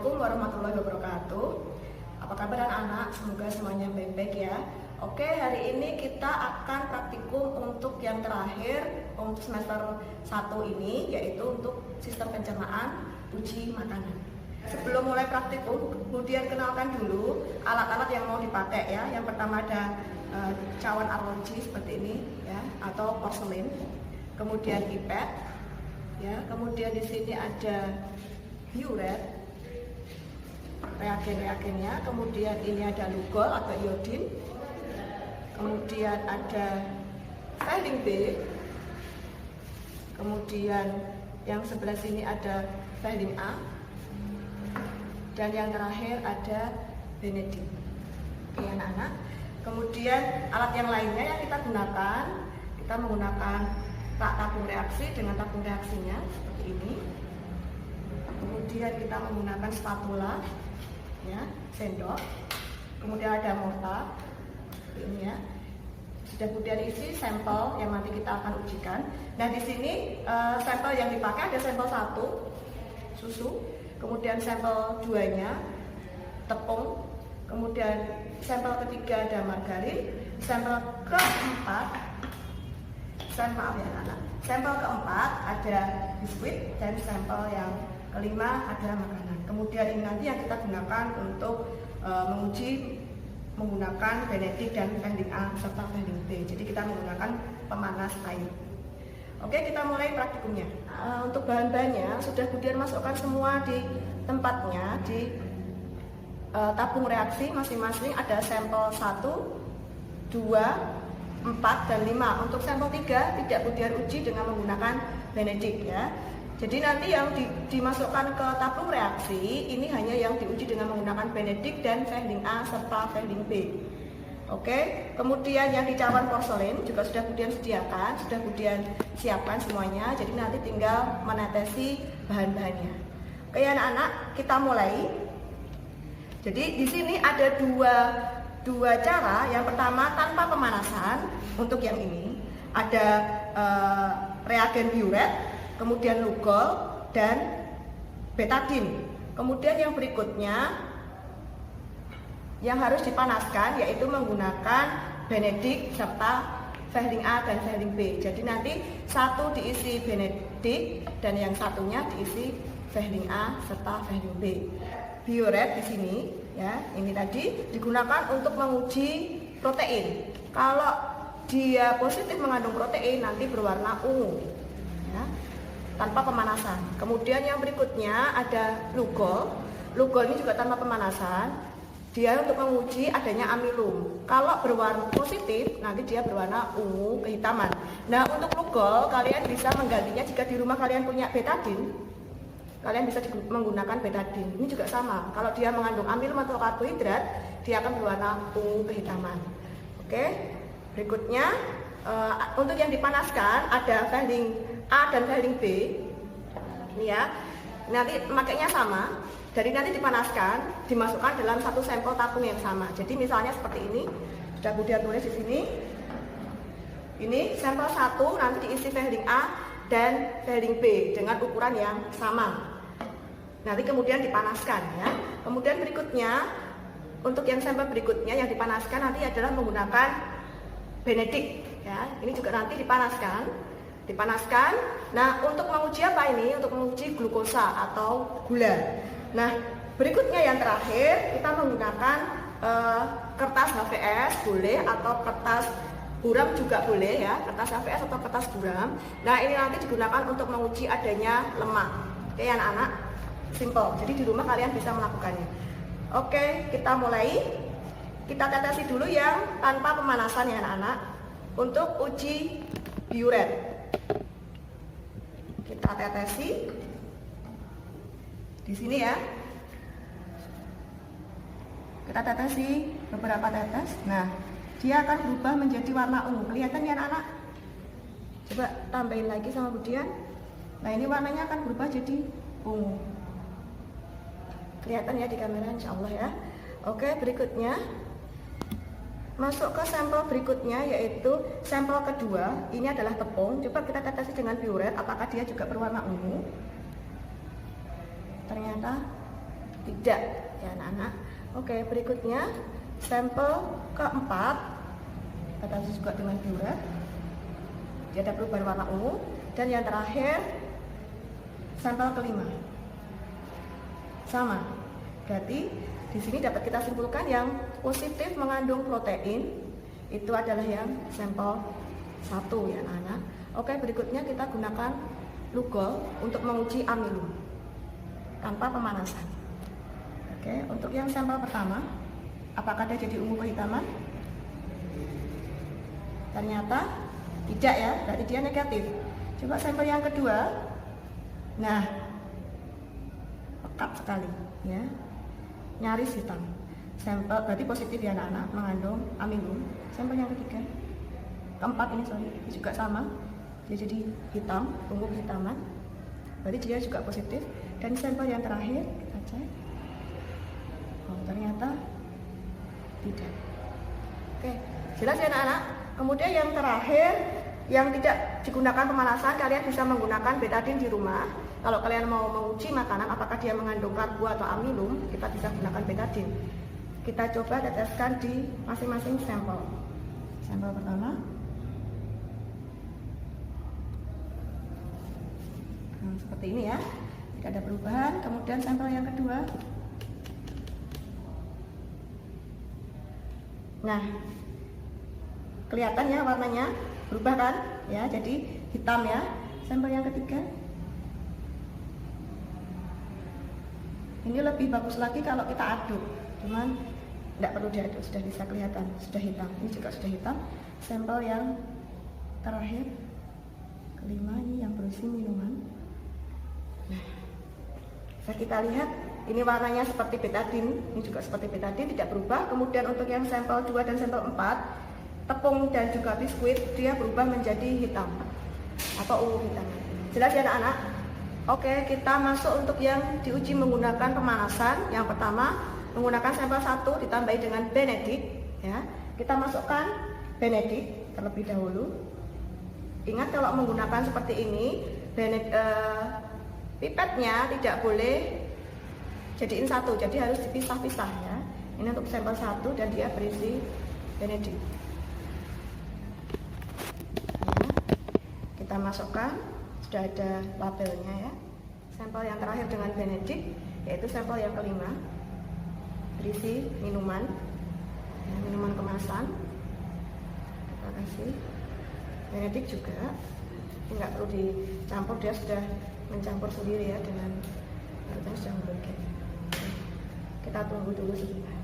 Assalamualaikum warahmatullahi wabarakatuh. Apa kabar anak-anak? Semoga semuanya baik-baik ya. Oke, hari ini kita akan praktikum untuk yang terakhir untuk semester 1 ini, yaitu untuk sistem pencernaan uji makanan. Sebelum mulai praktikum, kemudian kenalkan dulu alat-alat yang mau dipakai ya. Yang pertama ada cawan arloji seperti ini ya, atau porselin. Kemudian pipet ya, kemudian di sini ada biuret, reagen-reagennya, kemudian ini ada lugol atau iodin, kemudian ada failing B, kemudian yang sebelah sini ada failing A, dan yang terakhir ada benedik. Oke anak-anak, kemudian alat yang lainnya yang kita gunakan, kita menggunakan tabung reaksi dengan tabung reaksinya seperti ini. Kemudian kita menggunakan spatula ya, sendok, kemudian ada mortar ini ya. Sudah kemudian isi sampel yang nanti kita akan ujikan. Nah di sini sampel yang dipakai ada sampel 1 susu, kemudian sampel 2-nya tepung, kemudian sampel ketiga ada margarin, sampel keempat, maaf ya anak, sampel keempat ada biskuit, dan sampel yang kelima ada makanan. Kemudian ini nanti yang kita gunakan untuk menguji menggunakan benedik dan failing A serta failing B. Jadi kita menggunakan pemanas air. Oke, kita mulai praktikumnya. Untuk bahan-bahannya sudah kemudian masukkan semua di tempatnya di tabung reaksi masing-masing. Ada sampel 1, 2, 4, dan 5. Untuk sampel 3 tidak kemudian uji dengan menggunakan benedik ya. Jadi nanti yang dimasukkan ke tabung reaksi ini hanya yang diuji dengan menggunakan benedik dan failing A serta failing B. Oke, kemudian yang di cawan porselin juga sudah kemudian sediakan, sudah kemudian siapkan semuanya. Jadi nanti tinggal menetesi bahan-bahannya. Oke anak-anak, kita mulai. Jadi di sini ada dua cara. Yang pertama tanpa pemanasan. Untuk yang ini ada reagen biuret, kemudian lugol dan betadin. Kemudian yang berikutnya yang harus dipanaskan yaitu menggunakan benedik serta failing A dan failing B. Jadi nanti satu diisi benedik dan yang satunya diisi failing A serta failing B. Biuret di sini ya, ini tadi digunakan untuk menguji protein. Kalau dia positif mengandung protein nanti berwarna ungu ya, tanpa pemanasan. Kemudian yang berikutnya ada lugol. Lugol ini juga tanpa pemanasan. Dia untuk menguji adanya amilum. Kalau berwarna positif nanti dia berwarna ungu kehitaman. Nah untuk lugol kalian bisa menggantinya jika di rumah kalian punya betadin. Kalian bisa menggunakan betadin. Ini juga sama. Kalau dia mengandung amilum atau karbohidrat, dia akan berwarna ungu kehitaman. Oke. Berikutnya untuk yang dipanaskan ada failing A dan failing B. Ini ya. Nanti makanya sama. Jadi nanti dipanaskan, dimasukkan dalam satu sampel tabung yang sama. Jadi misalnya seperti ini. Sudah kemudian tulis di sini. Ini sampel 1 nanti diisi failing A dan failing B dengan ukuran yang sama. Nanti kemudian dipanaskan ya. Kemudian berikutnya untuk yang sampel berikutnya yang dipanaskan nanti adalah menggunakan benedik ya. Ini juga nanti dipanaskan. Nah untuk menguji apa ini? Untuk menguji glukosa atau gula. Nah berikutnya yang terakhir kita menggunakan kertas HVS boleh atau kertas buram juga boleh ya, kertas HVS atau kertas buram. Nah ini nanti digunakan untuk menguji adanya lemak. Oke anak-anak, simple. Jadi di rumah kalian bisa melakukannya. Oke, kita mulai. Kita tetesi dulu yang tanpa pemanasan ya anak-anak. Untuk uji biuret, kita tetesi di sini ya. Kita tetesi beberapa tetes. Nah, dia akan berubah menjadi warna ungu. Kelihatan ya anak-anak? Coba tambahin lagi sama Budian. Nah, ini warnanya akan berubah jadi ungu. Kelihatan ya di kamera insyaallah ya. Oke, berikutnya masuk ke sampel berikutnya yaitu sampel kedua. Ini adalah tepung. Coba kita tetesi dengan biuret, apakah dia juga berwarna ungu? Ternyata Tidak ya anak-anak. Oke, berikutnya sampel keempat, kita juga dengan gula, dia ada perubahan warna ungu. Dan yang terakhir sampel kelima sama. Berarti di sini dapat kita simpulkan yang positif mengandung protein itu adalah yang sampel 1 ya anak-anak. Oke, berikutnya kita gunakan Lugol untuk menguji amilum tanpa pemanasan. Oke, untuk yang sampel pertama, apakah dia jadi ungu kehitaman? Ternyata tidak ya, berarti dia negatif. Coba sampel yang kedua. Nah, pekat sekali ya, nyaris hitam. Sampel berarti positif ya anak-anak, mengandung amilum. Sampel yang ketiga, keempat ini juga sama, dia jadi hitam, ungu kehitaman, berarti dia juga positif. Dan sampel yang terakhir kita cek, oh ternyata tidak. Oke, jelas ya anak-anak. Kemudian yang terakhir, yang tidak digunakan pemanasan, kalian bisa menggunakan betadine di rumah. Kalau kalian mau menguji makanan apakah dia mengandung karbo atau amilum, kita bisa gunakan betadine. Kita coba teteskan di masing-masing sampel. Sampel pertama, seperti ini ya, tidak ada perubahan. Kemudian sampel yang kedua, nah kelihatan ya warnanya berubah kan ya, jadi hitam ya. Sampel yang ketiga, ini lebih bagus lagi kalau kita aduk, cuman tidak perlu diaduk, sudah bisa kelihatan sudah hitam. Ini juga sudah hitam. Sampel yang terakhir, kelima, ini yang berisi minuman. Nah, bisa kita lihat ini warnanya seperti betadine, ini juga seperti betadine, tidak berubah. Kemudian untuk yang sampel 2 dan sampel 4, tepung dan juga biskuit, dia berubah menjadi hitam atau ungu hitam. Jelas ya anak-anak? Oke, kita masuk untuk yang diuji menggunakan pemanasan. Yang pertama, menggunakan sampel 1 ditambahi dengan Benedict ya. Kita masukkan Benedict terlebih dahulu. Ingat kalau menggunakan seperti ini, pipetnya tidak boleh jadiin satu, jadi harus dipisah-pisah ya. Ini untuk sampel 1 dan dia berisi Benedict. Kita masukkan, sudah ada labelnya ya. Sampel yang terakhir dengan Benedict, yaitu sampel yang kelima, berisi minuman ya, minuman kemasan. Kita kasih Benedict juga, nggak perlu dicampur, dia sudah mencampur sendiri ya dengan kita sudah membuat. Kita tunggu dulu sebentar.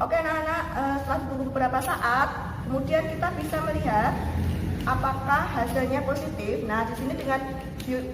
Oke anak-anak, setelah tunggu beberapa saat, kemudian kita bisa melihat apakah hasilnya positif. Nah, di sini dengan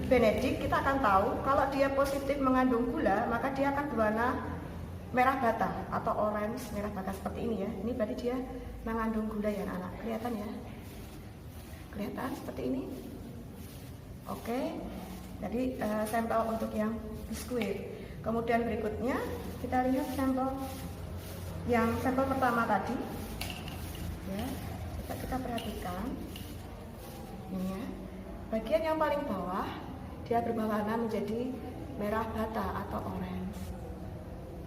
Benedict kita akan tahu kalau dia positif mengandung gula, maka dia akan berwarna merah bata atau orange merah bata seperti ini ya. Ini berarti dia mengandung gula ya anak-anak. Kelihatan ya? Kelihatan seperti ini. Oke. Jadi sampel untuk yang biskuit. Kemudian berikutnya kita lihat sampel yang sampel pertama tadi. Ya, kita perhatikan. Ini ya. Bagian yang paling bawah dia berubah warna menjadi merah bata atau orange.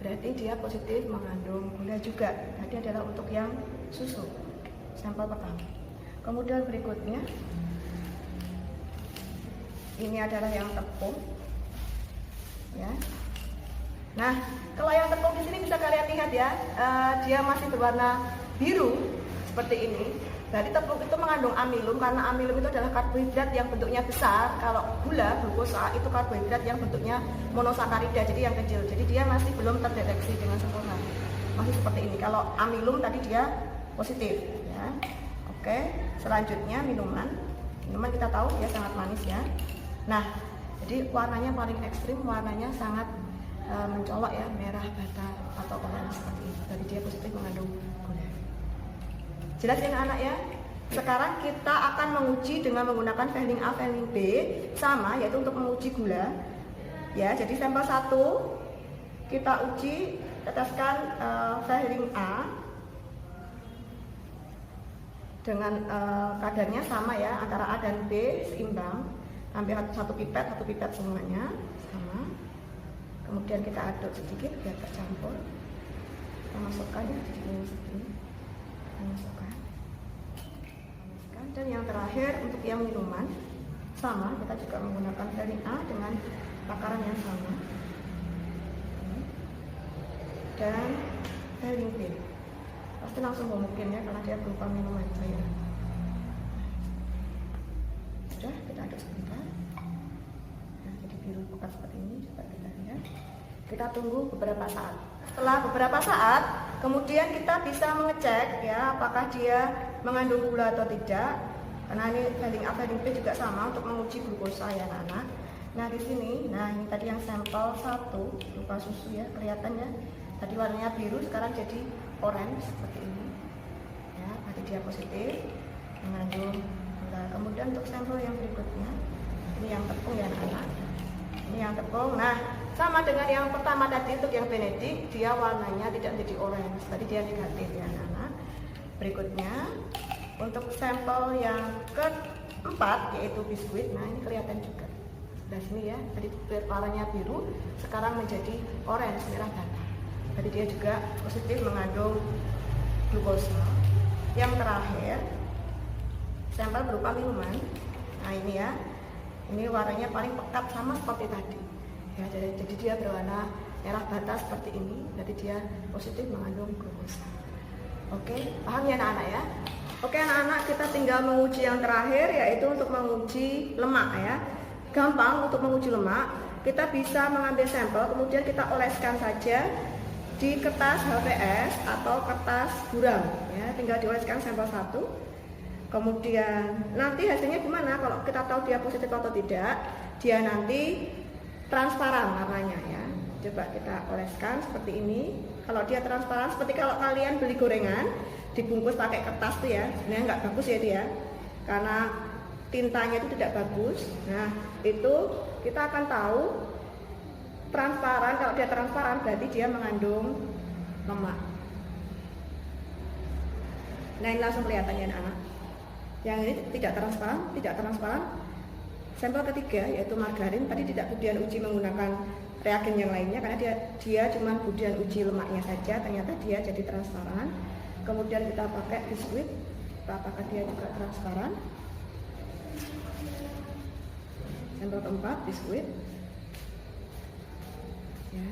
Berarti dia positif mengandung gula juga. Tadi adalah untuk yang susu. Sampel pertama. Kemudian berikutnya ini adalah yang tepung. Ya. Nah, kalau yang tepung di sini bisa kalian lihat ya, dia masih berwarna biru seperti ini. Berarti tepung itu mengandung amilum, karena amilum itu adalah karbohidrat yang bentuknya besar. Kalau gula, glukosa itu karbohidrat yang bentuknya monosakarida, jadi yang kecil. Jadi dia masih belum terdeteksi dengan sempurna. Masih seperti ini. Kalau amilum tadi dia positif. Ya. Oke. Selanjutnya minuman. Minuman kita tahu dia sangat manis ya. Nah, jadi warnanya paling ekstrim, warnanya sangat mencolok ya, merah bata atau orange seperti ini. Jadi dia positif mengandung gula. Jelas ya anak ya? Sekarang kita akan menguji dengan menggunakan Fehling A, Fehling B sama, yaitu untuk menguji gula. Ya, jadi sampel 1 kita uji, teteskan Fehling A dengan kadarnya sama ya, antara A dan B seimbang. Ambil satu pipet semuanya sama. Kemudian kita aduk sedikit biar tercampur. Kita masukkan ya di sini segini. Kita masukkan. Dan yang terakhir untuk yang minuman sama, kita juga menggunakan Vaseline A dengan takaran yang sama. Dan Vaseline B. Pasti langsung mungkin ya karena dia berupa minuman cairan. Sudah, kita aduk sebentar. Nah, jadi biru pekat seperti ini, coba kita lihat. Kita tunggu beberapa saat. Setelah beberapa saat, kemudian kita bisa mengecek ya apakah dia mengandung gula atau tidak. Karena ini Vaseline A, Vaseline B juga sama untuk menguji glukosa ya anak-anak. Nah di sini, nah ini tadi yang sampel 1 berupa susu ya, kelihatannya tadi warnanya biru, sekarang jadi orange seperti ini. Ya, berarti dia positif mengandung gula. Kemudian untuk sampel yang berikutnya, ini yang tepung ya anak-anak. Ini yang tepung. Nah sama dengan yang pertama tadi untuk yang Benedict, dia warnanya tidak menjadi orange, tadi dia negatif ya anak-anak. Berikutnya untuk sampel yang keempat yaitu biskuit, nah ini kelihatan juga. Nah sini ya, tadi warnanya biru, sekarang menjadi orange, merah bata. Jadi dia juga positif mengandung glukosa. Yang terakhir, sampel berupa minuman. Nah ini ya, ini warnanya paling pekat sama seperti tadi. Ya, jadi dia berwarna merah bata seperti ini. Jadi dia positif mengandung glukosa. Oke, paham ya anak-anak ya? Oke anak-anak, kita tinggal menguji yang terakhir yaitu untuk menguji lemak ya. Gampang untuk menguji lemak, kita bisa mengambil sampel kemudian kita oleskan saja di kertas HVS atau kertas buram ya, tinggal dioleskan sampel 1. Kemudian nanti hasilnya gimana? Kalau kita tahu dia positif atau tidak, dia nanti transparan warnanya ya. Coba kita oleskan seperti ini. Kalau dia transparan, seperti kalau kalian beli gorengan dibungkus pakai kertas tuh ya, sebenarnya nggak bagus ya dia, karena tintanya itu tidak bagus. Nah itu kita akan tahu transparan. Kalau dia transparan berarti dia mengandung lemak. Nah ini langsung kelihatan ya anak. Yang ini tidak transparan. Sampel ketiga yaitu margarin, tadi tidak kemudian uji menggunakan reagen yang lainnya karena dia cuma kemudian uji lemaknya saja, ternyata dia jadi transparan. Kemudian kita pakai biskuit, apakah dia juga transparan. Sampel keempat biskuit ya,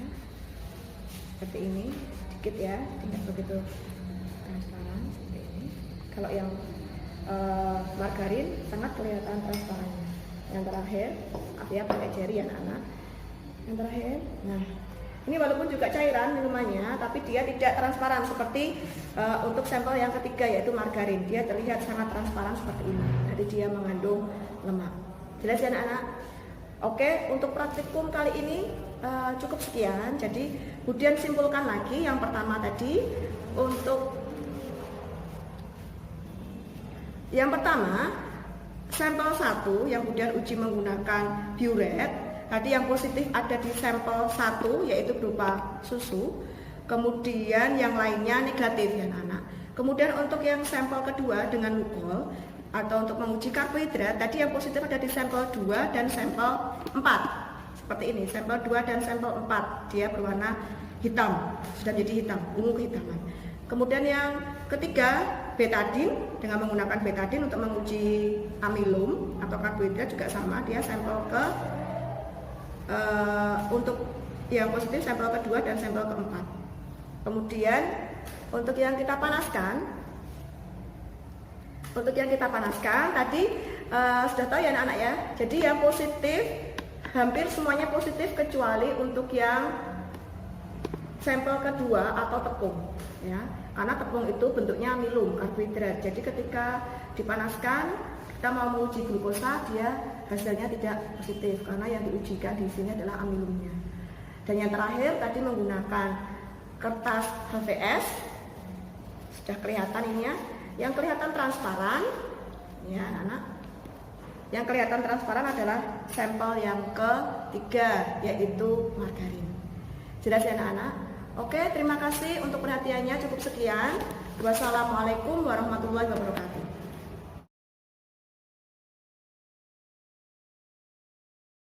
seperti ini, sedikit ya, tidak begitu transparan seperti ini. Kalau yang margarin sangat kelihatan transparannya. Yang terakhir, ya pakai jari ya anak-anak. Yang terakhir, nah ini walaupun juga cairan minumannya, tapi dia tidak transparan seperti untuk sampel yang ketiga yaitu margarin. Dia terlihat sangat transparan seperti ini. Jadi dia mengandung lemak. Jelas ya anak-anak? Oke, untuk praktikum kali ini cukup sekian. Jadi kemudian simpulkan lagi yang pertama tadi. Untuk yang pertama, sampel 1 yang kemudian uji menggunakan biuret. Tadi yang positif ada di sampel 1 yaitu berupa susu. Kemudian yang lainnya negatif ya anak-anak. Kemudian untuk yang sampel kedua dengan glucol atau untuk menguji karbohidrat, tadi yang positif ada di sampel 2 dan sampel 4. Seperti ini, sampel 2 dan sampel 4. Dia berwarna hitam, sudah jadi hitam, ungu kehitaman. Kemudian yang ketiga, betadin dengan menggunakan betadin untuk menguji amilum atau karbohidrat juga sama, dia sampel untuk yang positif sampel kedua dan sampel keempat. Kemudian untuk yang kita panaskan, tadi sudah tahu ya anak-anak ya. Jadi yang positif hampir semuanya positif kecuali untuk yang sampel kedua atau tepung ya. Karena tepung itu bentuknya amilum, karbohidrat. Jadi ketika dipanaskan, kita mau menguji glukosa, dia hasilnya tidak positif karena yang diujikan di sini adalah amilumnya. Dan yang terakhir tadi menggunakan kertas HVS, sudah kelihatan ini ya. Yang kelihatan transparan, ya anak-anak. Yang kelihatan transparan adalah sampel yang ketiga, yaitu margarin. Jelas ya anak-anak? Oke, terima kasih untuk perhatiannya. Cukup sekian. Wassalamualaikum warahmatullahi wabarakatuh.